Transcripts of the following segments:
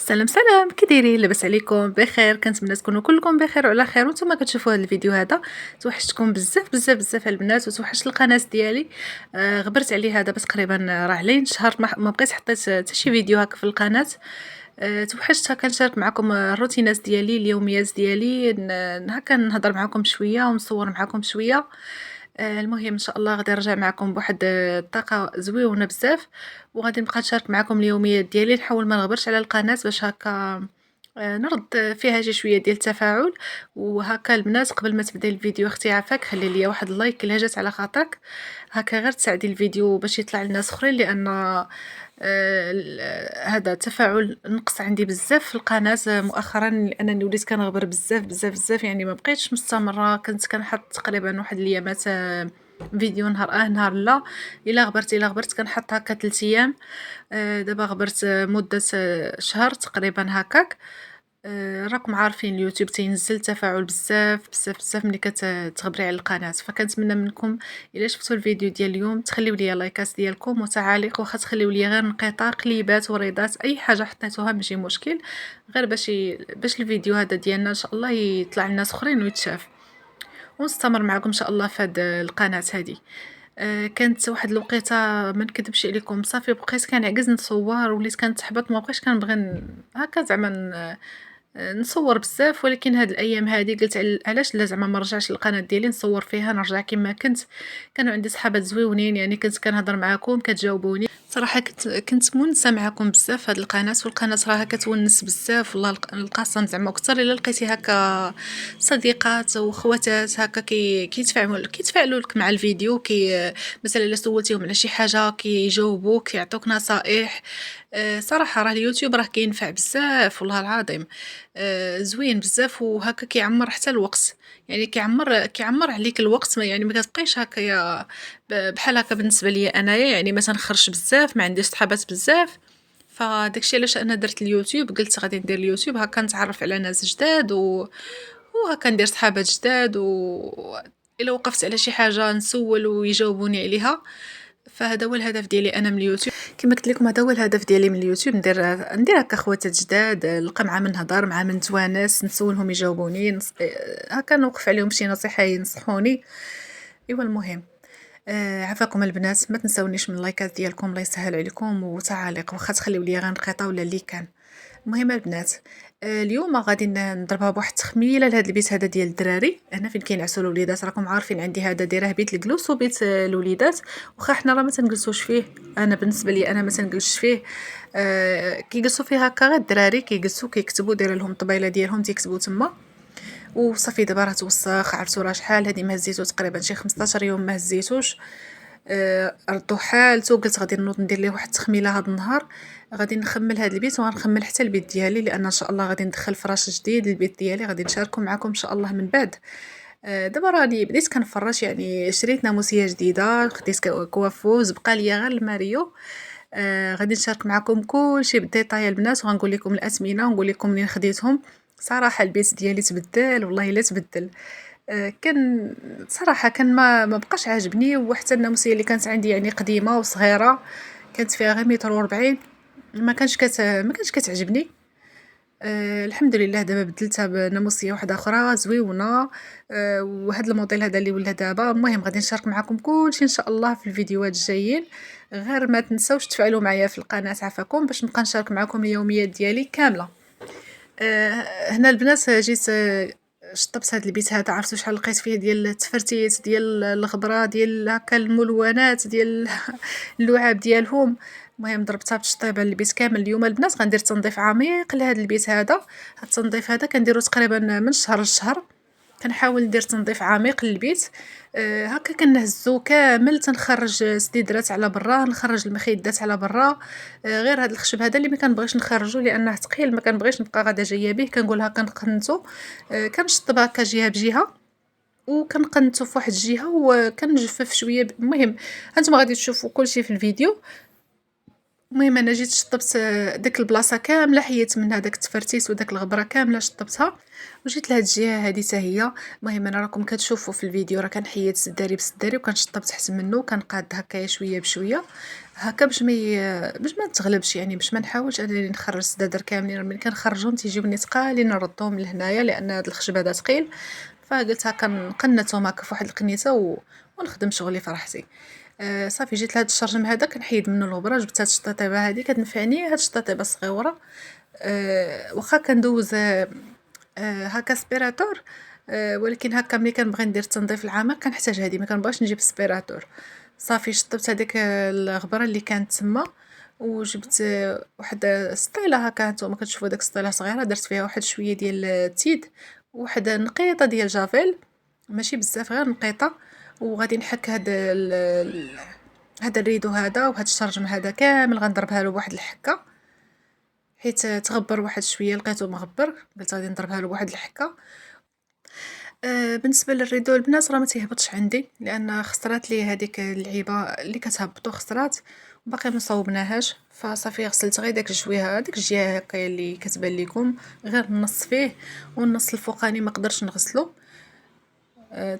سلام سلام، كي دايرين؟ لاباس عليكم؟ بخير؟ كنتمنى تكونوا كلكم بخير وعلى خير. وانتم كتشوفوا هذا الفيديو هذا توحشتكم بزاف بزاف بزاف البنات وتوحشت القناه ديالي. غبرت عليها دابا تقريبا راه علين شهر ما بقيت حطيت حتى شي فيديو هكا في القناه. توحشتها كنشارك معكم الروتينات ديالي اليوميات ديالي هكا نهضر معكم شويه ونصور معكم شويه. المهم ان شاء الله غادي نرجع معكم بواحد الطاقه زويونه بزاف، وغادي نبقى نشارك معكم اليوميات ديالي. نحاول ما نغبرش على القناه باش هكا نرد فيها شي شويه ديال التفاعل. وهكا البنات قبل ما تبداي الفيديو اختي عافاك خلي ليا واحد اللايك الا جات على خاطرك، هكا غير تساعدي الفيديو باش يطلع للناس اخرين، لان هذا التفاعل نقص عندي بزاف في القناه مؤخرا، لانني وليت كنغبر بزاف بزاف بزاف، يعني ما بقيتش مستمره. كنت كنحط تقريبا واحد الايامات فيديو نهار نهار لا. الا غبرت كنحط هكا 3 ايام. دابا غبرت مده شهر تقريبا هكاك. راكم عارفين اليوتيوب تينزل تفاعل بزاف بزاف بزاف ملي كتغبري على القناه، فكنتمنى منكم الا شفتوا الفيديو ديال اليوم تخليو لي لايكات ديالكم وتعاليق، واخا تخليو لي غير انقطاع قليبات وريضات اي حاجه حطيتوها ماشي مشكل، غير باش الفيديو هذا ديالنا ان شاء الله يطلع للناس اخرين ويتشاف، ونستمر معكم ان شاء الله في هذه القناه هذه. كانت واحد الوقيته ما نكذبش عليكم صافي بقيت كنعجز نصور، وليت كنتحبط ما بقيتش كنبغي هكا زعما نصور بزاف. ولكن هاد الايام هادي قلت علاش لا زعما ما نرجعش للقناه ديالي نصور فيها، نرجع كما كنت. كانوا عندي صحابات زويونين، يعني كنت كنهضر معاكم كتجاوبوني صراحه. كنت مونسه معكم بزاف في هاد القناه، والقناه راها كتونس بزاف والله القسم زعما. اكثر الا لقيتي هكا صديقات وخواتات هكا كيتفاعلوا لك مع الفيديو، مثلا الا سولتيهم على شي حاجه كيجاوبوك كيعطوك نصائح. صراحه راه اليوتيوب راه كينفع بزاف والله العظيم. زوين بزاف وهكا كيعمر حتى الوقت، يعني كيعمر عليك الوقت، يعني ما كتبقيش هكايا بحال هكا. بالنسبه ليا انايا يعني ما تنخرجش بزاف، ما عنديش صحابات بزاف، فداكشي علاش انا درت اليوتيوب. قلت غادي ندير اليوتيوب هكا نتعرف على ناس جداد وهكا ندير صحابات جداد، الا وقفت على شي حاجه نسول ويجاوبوني عليها. فهذا هو الهدف ديالي انا من اليوتيوب. كما قلت لكم هذا هو الهدف ديالي من اليوتيوب، ندير هكا خواتات جداد، نلقى مع من نهضر مع من نتوانس نسولهم يجاوبوني هكا نوقف عليهم شي نصيحه ينصحوني. ايوا المهم عفاكم البنات، ما تنساونيش من اللايكات ديالكم الله يسهل عليكم، وتعاليق واخا تخليو لي غير نقيطه ولا اللي كان. المهم البنات، اليوم غادي نضربها بواحد التخميله لهذا البيت هذا ديال الدراري هنا فين كينعسوا الوليدات. راكم عارفين عندي هذا دايره بيت الجلوس وبيت الوليدات، واخا حنا راه ما تنجلسوش فيه. انا بالنسبه لي انا ما تنجلسش فيه. كيجلسوا فيه هكا غير الدراري، كيجلسوا كيكتبوا، دايره لهم الطبيله ديالهم تيكتبوا تما وصافي. دابا راه توسخ، عرفتوا راه شحال هذه ما هزيتو تقريبا شي 15 يوم ما هزيتوش. ردو حالته. قلت غادي نوض ندير ليه واحد التخميله هذا النهار، غادي نخمل هذا البيت وغنخمل حتى البيت ديالي، لان ان شاء الله غادي ندخل فراش جديد للبيت ديالي غادي نشاركو معكم ان شاء الله من بعد. دابا راني بديت كنفرش، يعني شريت ناموسيه جديده، خديت كوافوز، بقى ليا غير الماريو. غادي نشارك معكم كلشي بالديطاي البنات، وغنقول لكم الاسمنه ونقول لكم منين خديتهم. صراحه البيت ديالي تبدل والله الا تبدل. كان صراحه كان ما بقاش عاجبني، وحتى الناموسيه اللي كانت عندي يعني قديمه وصغيره كانت فيها غير متر و40، ما كانش كتعجبني. الحمد لله دابا بدلتها بناموسيه واحده اخرى زويونه. وهذا الموديل هذا اللي ولا دابا. المهم غادي نشارك معكم كلشي ان شاء الله في الفيديوهات الجايين، غير ما تنساوش تفعلوا معايا في القناه عفاكم باش نبقى نشارك معكم اليوميات ديالي كامله. هنا البنات جيت شطبت هاد البيت هذا، عرفتوا شحال لقيت فيه ديال التفرتيت ديال الغبره ديال هكا الملونات ديال اللعاب ديالهم. المهم ضربتها بتشطيبه البيت كامل. اليوم البنات غندير تنظيف عميق لهذا البيت هذا. هاد التنظيف هذا كنديرو تقريبا من شهر لشهر، كنحاول ندير تنظيف عميق للبيت. هكا كنهزو كامل، تنخرج سديدرات على برا، نخرج المخدات على برا. غير هذا الخشب هذا اللي ما كنبغيش نخرجو لانه ثقيل، ما كنبغيش نبقى غادا جايه به، كنقول هكا نقنتو. كنشطب هكا جهه بجهه وكنقنتو في واحد الجهه وكنجفف شويه المهم هانتوما غادي تشوفوا كلشي في الفيديو. المهم انا جيت شطبت ديك البلاصه كامله، حيت من هذاك التفرتيس وداك الغبره كامله شطبتها، وجيت لهاد الجهه هذه حتى هي. المهم انا راكم كتشوفوا في الفيديو راه كنحيد السداري بالسداري وكنشطب تحت منه، كنقاد هكايا شويه بشويه. هاكا باش ما نتغلبش، يعني باش ما نحاولش انني نخرج السدادر كاملين، ملي كنخرجهم تيجيوني ثقالين نردهم لهنايا لان هذا الخشب هذا ثقيل. فقلت هاكا نقنتهم هاكا فواحد القنيته ونخدم شغلي في راحتي. صافي جيت لهاد الشرجم هذا كنحيد منه الغبره، جبت هاد الشطيطيبه هادي كتنفعني، هاد الشطيطيبه الصغيوره. واخا كندوز هاكا سبيراتور. ولكن هاكا ملي كنبغي ندير التنظيف العميق كنحتاج هادي، ما كنبغيش نجيب سبيراتور. صافي شطبت هذيك الغبره اللي كانت تما، وجبت واحد سطيله هكا، نتوما كتشوفوا داك السطيله صغيره، درت فيها واحد شويه ديال التيد، وواحد نقيطه ديال جافيل، ماشي بزاف غير نقيطه. وغادي نحك هذا الريدو هذا وهذا الشرجم هذا كامل غنضربها له بواحد الحكه، حيت تغبر واحد شويه لقيته مغبر، قلت غادي نضربها له بواحد الحكه. بالنسبه للريدو البنات راه ما تيهبطش عندي، لان خسرات لي هذيك اللعيبه اللي كتهبطو خسرات، وباقي ما صوبناهاش. فصافي غسلت غير داك الجويهه، ديك الجهه هكايا اللي كتبان لكم، غير النص فيه، والنص الفوقاني ما قدرتش نغسلو.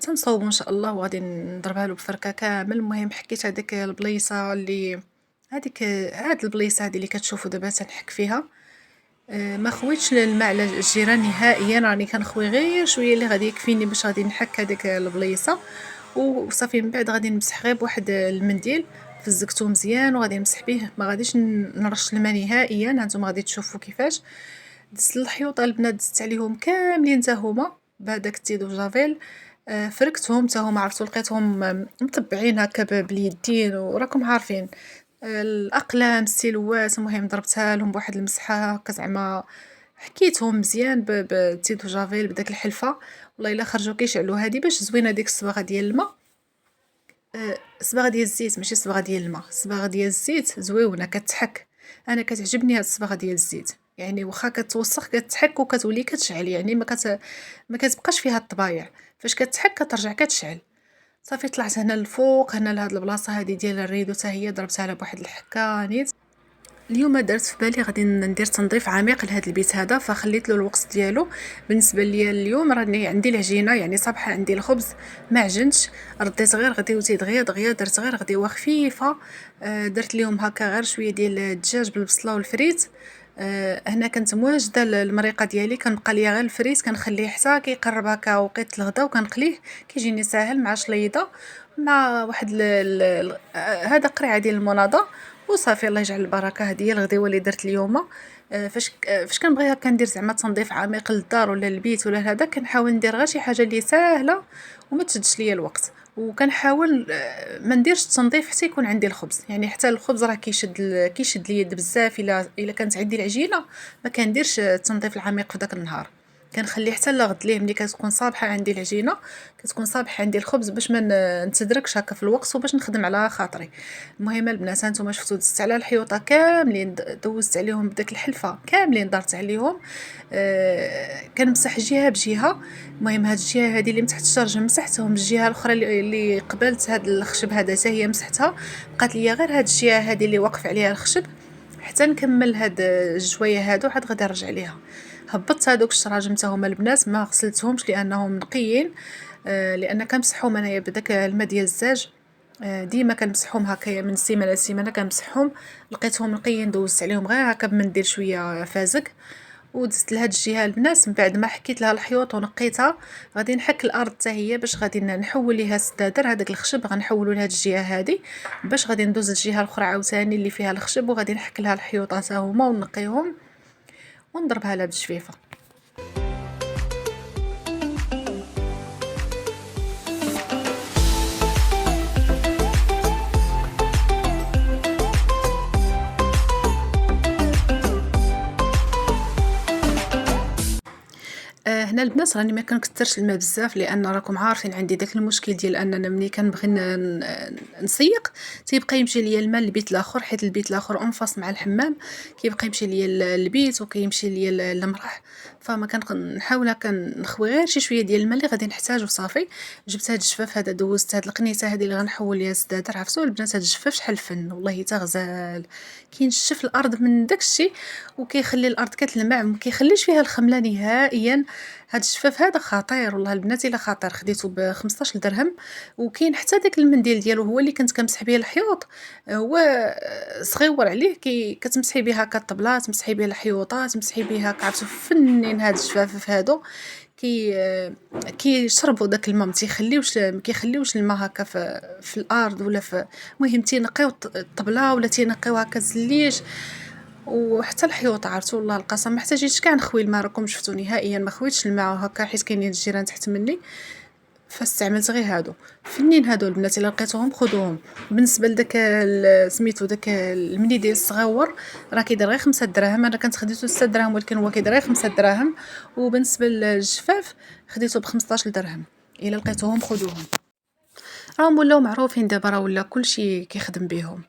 تنصوبو ان شاء الله، وغادي نضربها له بفركه كامل. المهم حكيت هذيك البليصه اللي هاد البليصه هادي اللي كتشوفوا دابا تنحك فيها. ما خويتش الماء على الجيران نهائيا، راني كنخوي غير شويه اللي غادي يكفيني باش غادي نحك هذيك البليصه. وصافي من بعد غادي نمسح غير بواحد المنديل، فزكتو مزيان وغادي نمسح به، ما غاديش نرش الماء نهائيا. هانتوما غادي تشوفوا كيفاش دزت الحيوطه البنات، دزت عليهم كاملين حتى هما بهذاك التيدو جافيل. فركتهم حتى هما، عرفتو لقيتهم مطبعين هكا باليدين، وراكم عارفين الاقلام السيلوات. المهم ضربتها لهم بواحد المسحه هكا، زعما حكيتهم مزيان بتيدو جافيل بداك الحلفه. والله الا خرجوا كيشعلوا. هذه باش زوينه ديك الصباغه ديال الماء، صباغه ديال الزيت ماشي صباغه ديال الماء، صباغه ديال الزيت زويونه كتحك. انا كتعجبني هاد الصباغه ديال الزيت، يعني واخا كتوسخ كتحك وكتولي كتشعل، يعني ما كتبقاش فيها الطبايع، فاش كتحك كترجع كتشعل. صافي طلعت هنا الفوق، هنا لهاد البلاصه هادي ديال الريدو حتى هي ضربتها لها بواحد الحكه نيت. اليوم درت في بالي غادي ندير تنظيف عميق لهذا البيت هذا، فخليت له الوقت ديالو. بالنسبه ليا اليوم راني عندي العجينه، يعني صباح عندي الخبز ما عجنتش، رديت غير غديوتي دغيا درت غير غديوه خفيفه. درت ليهم هكا غير شويه ديال الدجاج بالبصله والفريت. هنا كنت مواجده المريقه ديالي، كنبقى ليا غير الفريت كنخليه حتى كيقرب هكا وقيت الغدا وكنقليه، كيجيني ساهل مع شليضه، مع واحد هذا قريعه ديال المناضه. وصافي الله يجعل البركه. هذه هي الغديوه اللي درت اليوم. فاش كنبغي هكا ندير زعما تنظيف عميق للدار ولا البيت ولا هذا، كنحاول ندير غير شي حاجه اللي ساهله وما تشدش ليا الوقت. وكنحاول ما نديرش التنظيف حتى يكون عندي الخبز، يعني حتى الخبز راه كيشد اليد بزاف. الا كانت عندي العجينه ما كنديرش التنظيف العميق في داك النهار، كنخليه حتى لغد ليه، ملي كتكون صابحه عندي العجينه كتكون صابحه عندي الخبز، باش ما نتدركش هكا في الوقت وباش نخدم على خاطري. المهم البنات هانتوما شفتوا دزت على الحيوطه كاملين، دوزت عليهم بداك الحلفه كاملين دارت عليهم. كنمسح جهه بجهه. المهم هاد الجهه هذه اللي مسحت الشرجم مسحتهم، الجهه الاخرى اللي قبلت هاد الخشب هذا حتى هي مسحتها، بقات ليا غير هاد الجهه هذه اللي واقف عليها الخشب حتى نكمل هاد الجوايه هادو عاد غادي نرجع ليها. هبطت هادوك الشراجم حتى هما البنات ما غسلتهمش لانهم نقيين. لان كنمسحهم انايا بداك الماء ديال الزاج. ديما كنمسحهم هكايا من سيمانه لسيمانه كنمسحهم، لقيتهم نقيين دوزت عليهم غير هكا بمنديل شويه فازق. ودزت لهاد الجهه البنات من بعد ما حكيت لها الحيوط ونقيتها، غادي نحك الارض حتى هي باش غادي نحول ليها السدادر. هذاك الخشب غنحولو لهاد الجهه هذه، باش غادي ندوز الجهه الاخرى عاوتاني اللي فيها الخشب، وغادي نحك لها الحيوطه حتى هما ونقيهم ونضربها لها بالجفيفه. هنا البنات راني ما كنكثرش الماء بزاف، لان راكم عارفين عندي داك المشكل ديال اننا ملي كنبغي نسيق تيبقى يمشي ليا الماء للبيت الاخر، حيت البيت الاخر انفاس مع الحمام، كيبقى يمشي ليا البيت وكيمشي ليا المرح. فما كنحاول هكا نخوي غير شي شويه ديال الماء اللي غادي نحتاجو. صافي جبت هاد الجفاف هذا، دوزت هاد القنيته هذه اللي غنحول ليها السدادر. عرفتوا البنات هاد الجفاف شحال فن، والله حتى غزال كينشف الارض من داكشي، وكيخلي الارض كتلمع، ما كيخليش فيها الخمله نهائيا. هاد الجفاف هذا خطير والله البنات الا خطير، خديته ب15 درهم. وكاين حتى داك المنديل ديالو هو اللي كنت كنمسح به الحيوط، هو صغيور عليه كتمسحي به هكا الطبلة، تمسحي به الحيوطات، تمسحي به هكا. عرفتو فنين هاد الجفافف هادو كي كيشربوا داك الماء، ما كيخليوش الماء هكا في الارض ولا المهم تينقيو الطبلة ولا تينقيو هكا الزليج وحتى الحيوط. عرفتو والله القسم ما احتاجيتش كاع نخوي الماء، راكم شفتو نهائيا ما خويتش الماء هكا حيت كاينين الجيران تحت مني، فاستعملت غير هادو. فنين هادو البنات الا لقيتوهم خذوهم. بالنسبه لداك سميتو داك المنديل الصغيور راه كيدير غير 5 دراهم، انا كنت خديته 6 دراهم ولكن هو كيدير غير 5 دراهم. وبالنسبه للجفاف خديته ب15 درهم. الا لقيتوهم خذوهم، راهم ولاو معروفين دابا، راه ولا كلشي كيخدم بهم.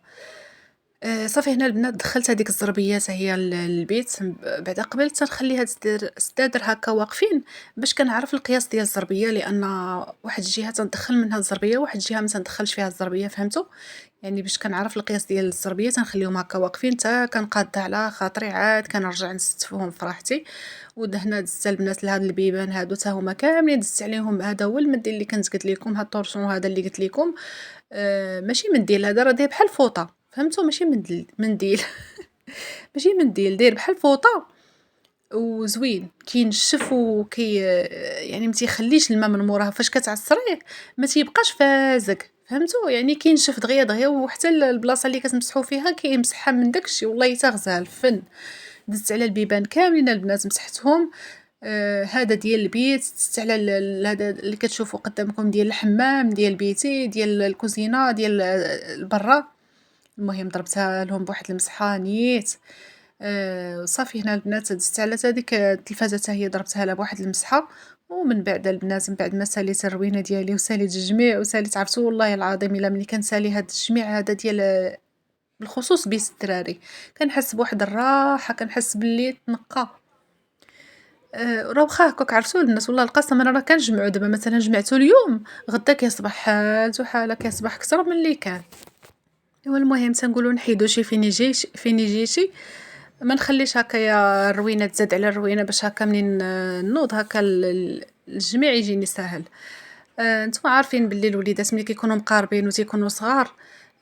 صافي هنا البنات دخلت هذيك الزربيات هي للبيت، بعدا قبل تنخليها تستدر هكا واقفين باش كنعرف القياس ديال الزربيه، لان واحد الجهه تندخل منها الزربيه وواحد الجهه ما تندخلش فيها الزربيه، فهمتوا؟ يعني باش كنعرف القياس ديال الزربيه تنخليهم هكا واقفين حتى كنقادها على خاطري، عاد كنرجع نستفهم فراحتي. ودهنا دزت البنات لهاد البيبان هادو حتى هما كاملين دزت عليهم. هذا هو المنديل اللي كنت قلت لكم، هاد الطورسون هذا اللي قلت لكم. ماشي منديل، هذا راه داير بحال فوطه، فهمتوا؟ ماشي منديل ماشي منديل، داير بحال فوطه وزوين كينشف يعني ما تيخليش الماء من موراه فاش كتعصريه ما تيبقاش فازق، فهمتوا؟ يعني كينشف دغيا دغيا، وحتى البلاصه اللي كتمسحوا فيها كيمسحها من داكشي. والله حتى غزال فن. دزت على البيبان كاملين البنات مسحتهم. هذا ديال البيت، دزت على هذا اللي كتشوفوا قدامكم ديال الحمام ديال بيتي، ديال الكوزينه ديال البرا. المهم ضربتها لهم بواحد المسحه نيت. صافي هنا البنات دزت على هذيك التلفازه حتى هي ضربتها لها بواحد المسحه. ومن بعد البنات من بعد ما ساليت الروينه ديالي وساليت الجميع وساليت، عرفتوا والله العظيم الا ملي كنسالي هاد الجميع هذا ديال بالخصوص بيت الدراري كنحس بواحد الراحه، كنحس باللي تنقى. راه واخا هكاك عرفتوا الناس والله القسم انا راه كنجمعو دابا مثلا جمعتو اليوم غدا كيصبح حالته حاله، كيصبح اكثر من اللي كان. ايوا المهم تنقولوا نحيدو شي فين يجيشي، ما نخليش هكايا الروينه تزاد على الروينه باش هكا منين نوض هكا الجميع يجيني ساهل. نتوما عارفين باللي الوليدات ملي كيكونوا مقاربين وتيكونوا صغار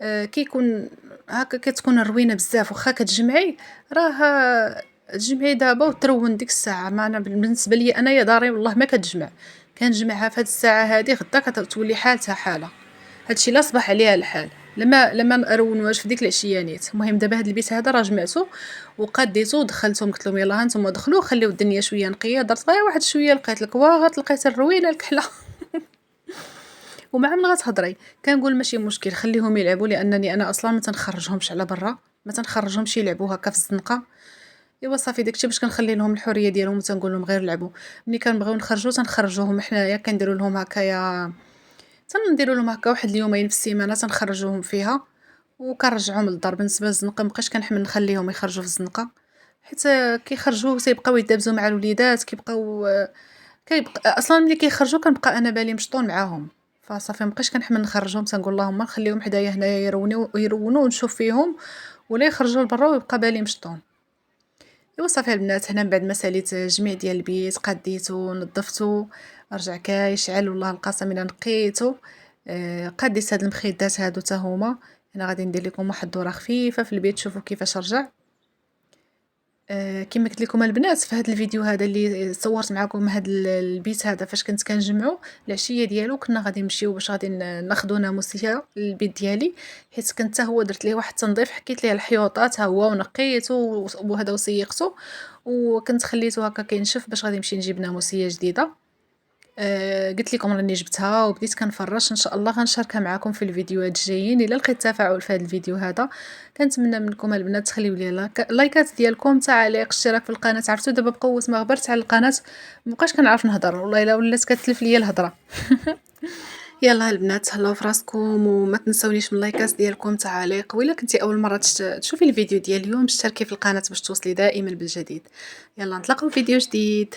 كيكون هكا كتكون الروينه بزاف، واخا كتجمعي راه تجمعي دابا وترون ديك الساعه. ما انا بالنسبه لي انايا داري والله ما كتجمع، كنجمعها في هاد الساعه هادي غدا كتولي حالتها حاله. هادشي لا صباح عليها الحال لما نرونواش في ديك العشيانيت. المهم دابا هاد البيت هذا راه جمعته وقديته ودخلتهم، قلت لهم يلاه هانتوما دخلوا خليو الدنيا شويه نقيه. درت غير واحد شويه لقيت الكواغط، لقيت الروينه الكحله ومع من غتهضري كنقول ماشي مشكل خليهم يلعبوا، لانني انا اصلا ما تنخرجهمش على برا، ما تنخرجهمش يلعبوا هكا في الزنقه. ايوا صافي داكشي باش كنخلي لهم الحريه ديالهم وتنقول لهم غير لعبوا. ملي كنبغيو نخرجوا تنخرجوهم حنايا، كنديروا لهم هكايا، تنديروا لهم هكا واحد اليومين في السيمانه تنخرجوهم فيها وكنرجعوهم للدار. بالنسبه للزنقه مابقيتش كنحمل نخليهم يخرجوا في الزنقه، حيت كيخرجوا تيبقاو يدابزوا مع الوليدات، كيبقى اصلا ملي كيخرجوا كنبقى انا بالي مشطون معاهم. فصافي مابقيتش كنحمل نخرجهم، تنقول اللهم نخليهم حدايا هنايا يرونوا ونشوف فيهم، ولا يخرجوا لبرا ويبقى بالي مشطون. ايوا صافي البنات هنا من بعد ما ساليت الجميع ديال البيت قديتو نظفتو رجع كيشعل والله القسم الا نقيتو. قديت هاد المخيدات هادو حتى هما. انا غادي ندير لكم واحد الدوره خفيفه في البيت تشوفوا كيفاش رجع. كما قلت لكم البنات في هذا الفيديو هذا اللي صورت معكم هذا البيت هذا فاش كنت كنجمعو العشيه ديالو، كنا غادي نمشيو باش غادي ناخذوا ناموسيه للبيت ديالي، حيت كنت حتى هو درت ليه واحد التنظيف، حكيت ليه الحيوطات ها هو ونقيته وهذا وسيقته، وكنت خليته هكا كينشف باش غادي نمشي نجيب ناموسيه جديده. قلت لكم راني جبتها وبديت كنفرش، ان شاء الله غنشاركها معكم في الفيديوهات الجايين. الا لقيت تفاعل في هذا الفيديو هذا كنتمنى منكم البنات تخليو لي لايكات ديالكم، تعليق، اشتراك في القناه. عرفتوا دابا بقوه ما غبرت على القناه مابقاش كنعرف نهضر والله الا ولات كتلف ليا الهضره يلا البنات تهلاو في راسكم وما تنسونيش من لايكات ديالكم، تعاليق، وإلا كنتي اول مره تشوفي الفيديو ديال اليوم اشتركي في القناه باش توصلي دائما بالجديد. يلا نتلاقاو في فيديو جديد.